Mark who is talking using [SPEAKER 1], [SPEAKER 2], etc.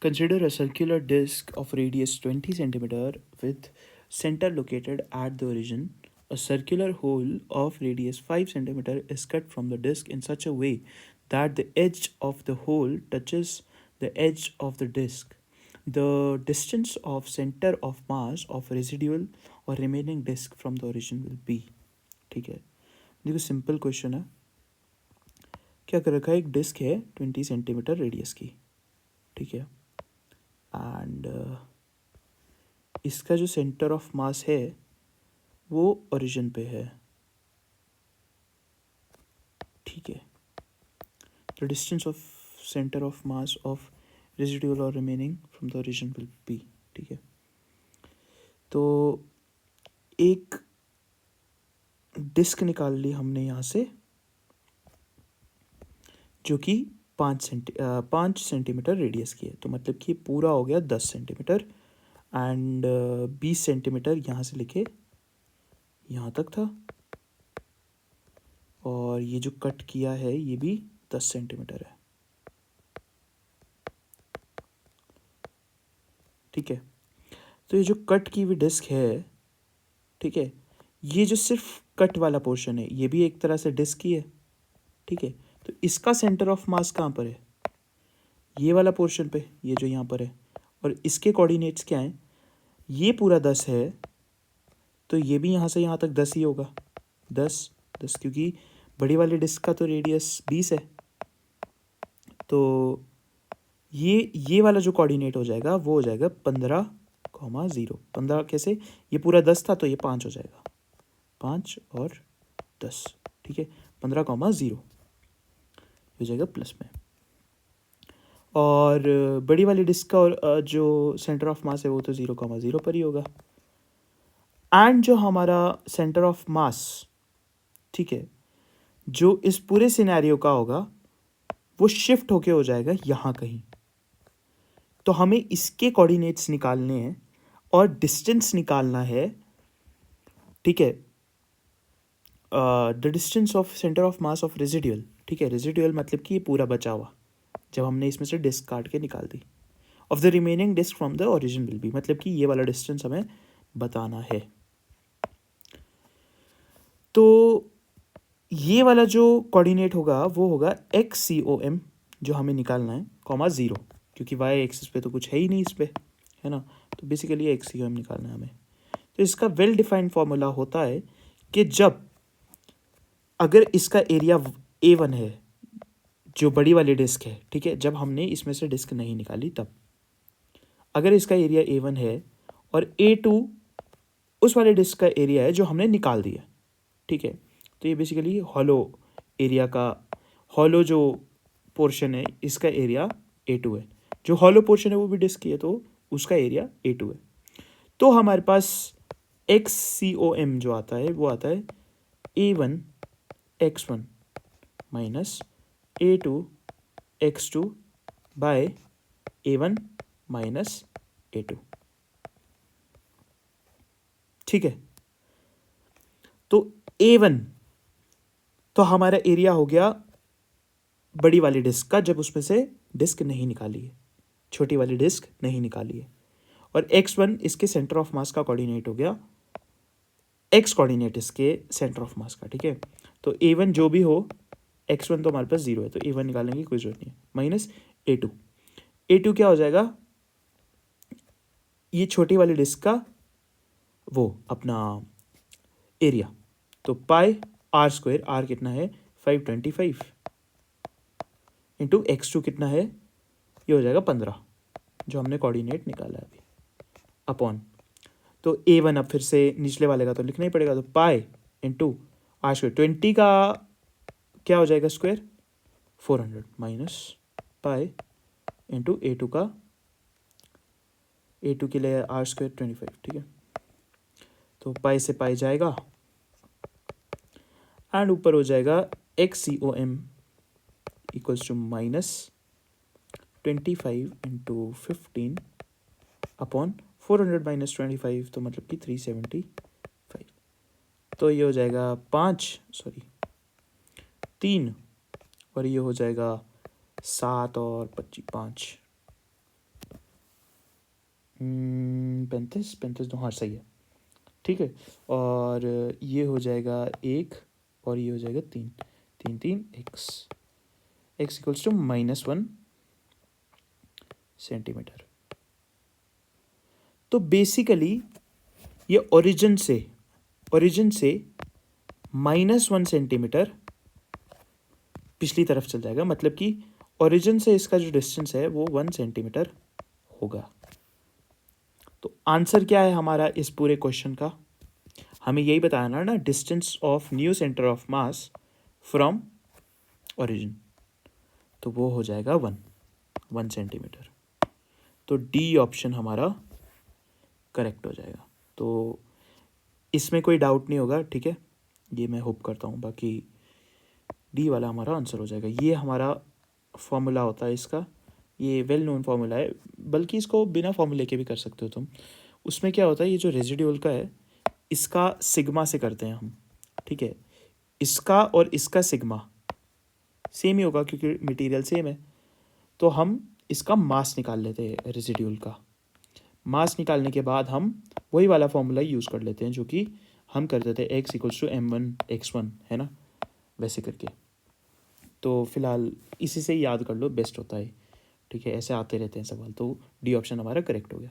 [SPEAKER 1] Consider a circular disc of radius 20 centimeter with center located at the origin. A circular hole of radius 5 centimeter is cut from the disc in such a way that the edge of the hole touches the edge of the disc. The distance of center of mass of residual or remaining disc from the origin will be. ठीक है, देखो simple question है. क्या कर रखा है, एक disc है 20 सेंटीमीटर रेडियस की. ठीक है, एंड इसका जो सेंटर ऑफ मास है वो ओरिजिन पे है. ठीक है, the distance of centre of mass of residual और remaining from the origin will be. ठीक है, तो एक डिस्क निकाल ली हमने यहाँ से जो कि 5 सेंटीमीटर रेडियस की है. तो मतलब कि पूरा हो गया 10 सेंटीमीटर एंड 20 सेंटीमीटर यहाँ से लेके यहाँ तक था. और ये जो कट किया है ये भी 10 सेंटीमीटर है. ठीक है, तो ये जो कट की हुई डिस्क है, ठीक है, ये जो सिर्फ कट वाला पोर्शन है ये भी एक तरह से डिस्क ही है. ठीक है, तो इसका सेंटर ऑफ मास कहाँ पर है, ये वाला पोर्शन पे, ये जो यहाँ पर है. और इसके कोऑर्डिनेट्स क्या हैं, ये पूरा 10 है तो ये भी यहाँ से यहाँ तक 10 ही होगा. 10 क्योंकि बड़ी वाली डिस्क का तो रेडियस 20 है. तो ये वाला जो कोऑर्डिनेट हो जाएगा वो हो जाएगा 15,0. 15 कैसे, ये पूरा 10 था तो ये 5 हो जाएगा, 5 और 10. ठीक है, 15,0 हो जाएगा प्लस में. और बड़ी वाली डिस्क का और जो सेंटर ऑफ मास है वो तो 0,0 पर ही होगा. एंड जो हमारा सेंटर ऑफ मास, ठीक है, जो इस पूरे सिनेरियो का होगा वो शिफ्ट होके हो जाएगा यहाँ कहीं. तो हमें इसके कोऑर्डिनेट्स निकालने हैं और डिस्टेंस निकालना है. ठीक है, the distance of centre of mass of residual. ठीक है, रेजिडुअल मतलब कि ये पूरा बचा हुआ जब हमने इसमें से डिस्क काट के निकाल दी. Of the remaining disc from the origin will be, मतलब कि ये वाला डिस्टेंस हमें बताना है. तो ये वाला जो कोऑर्डिनेट होगा वो होगा XCOM जो हमें निकालना है, कॉमा 0, क्योंकि y एक्सिस पे तो कुछ है ही नहीं इस पे, है ना. तो बेसिकली ये XCOM निकालना है हमें. तो इसका वेल डिफाइंड फॉर्मूला होता है कि जब अगर इसका एरिया A1 है जो बड़ी वाली डिस्क है, ठीक है, जब हमने इसमें से डिस्क नहीं निकाली तब, अगर इसका एरिया A1 है और A2 उस वाले डिस्क का एरिया है जो हमने निकाल दिया. ठीक है, तो ये बेसिकली हॉलो एरिया का, हॉलो जो पोर्शन है इसका एरिया A2 है. जो हॉलो पोर्शन है वो भी डिस्क की है तो उसका एरिया A2 है. तो हमारे पास XCOM जो आता है वो आता है A1 x1 minus A2 x2 bye A1 minus A2. ठीक है, तो A1 तो हमारा एरिया हो गया बड़ी वाली डिस्क का जब उसमें से डिस्क नहीं निकाली है, छोटी वाली डिस्क नहीं निकाली है. और x1 इसके सेंटर ऑफ मास का कोऑर्डिनेट हो गया, x कोऑर्डिनेट इसके सेंटर ऑफ मास का. ठीक है, तो A1 जो भी हो, x1 तो हमारे पास 0 है तो A1 निकालने की कोई जरूरत नहीं है, माइनस A2 क्या हो जाएगा, ये छोटी वाली डिस्क का वो अपना एरिया. तो पाई r² r कितना है 525 इंटू x2 कितना है, ये हो जाएगा 15 जो हमने कोऑर्डिनेट निकाला है अभी, अपॉन. तो A1 अब फिर से निचले वाले का तो लिखना ही पड़ेगा, तो पाई इंटू r², 20 का क्या हो जाएगा square 400 minus pi into A2 का, A2 के लिए r² 25. ठीक है, तो पाई से पाई जाएगा एंड ऊपर हो जाएगा XCOM equals to minus 25 into 15 upon 400 minus 25 तो मतलब कि 375. तो ये हो जाएगा 3 और ये हो जाएगा 7 और 5. 35 35 तो हाँ सही है, ठीक है। और ये हो जाएगा 1 और ये हो जाएगा 3, 3 3 x इक्वल्स टू -1 सेंटीमीटर। तो बेसिकली ये ओरिजिन से -1 सेंटीमीटर पिछली तरफ चल जाएगा, मतलब कि ओरिजिन से इसका जो डिस्टेंस है वो 1 सेंटीमीटर होगा। तो आंसर क्या है हमारा इस पूरे क्वेश्चन का? हमें यही बताना ना, distance of new centre of mass from origin, तो वो हो जाएगा 1 सेंटीमीटर। तो डी ऑप्शन हमारा करेक्ट हो जाएगा। तो इसमें कोई डाउट नहीं होगा, ठीक है, ये मैं होप करता हूँ। बाकी डी वाला हमारा आंसर हो जाएगा। ये हमारा फॉर्मूला होता है इसका, ये वेल नोन फार्मूला है, बल्कि इसको बिना फार्मूले के भी कर सकते हो तुम। उसमें क्या होता है, ये जो रेजिड्यूल का है इसका सिग्मा से करते हैं हम, ठीक है। इसका और इसका सिग्मा सेम ही होगा क्योंकि मटेरियल सेम है। तो हम इसका मास निकाल लेते हैं, रेजिड्यूल का मास निकालने के बाद हम वही वाला फॉर्मूला यूज़ कर लेते हैं जो कि हम करते थे, x इक्वल्स टू m1x1, है ना, वैसे करके। तो फिलहाल इसी से ही याद कर लो, बेस्ट होता है, ठीक है। ऐसे आते रहते हैं सवाल, तो डी ऑप्शन हमारा करेक्ट हो गया।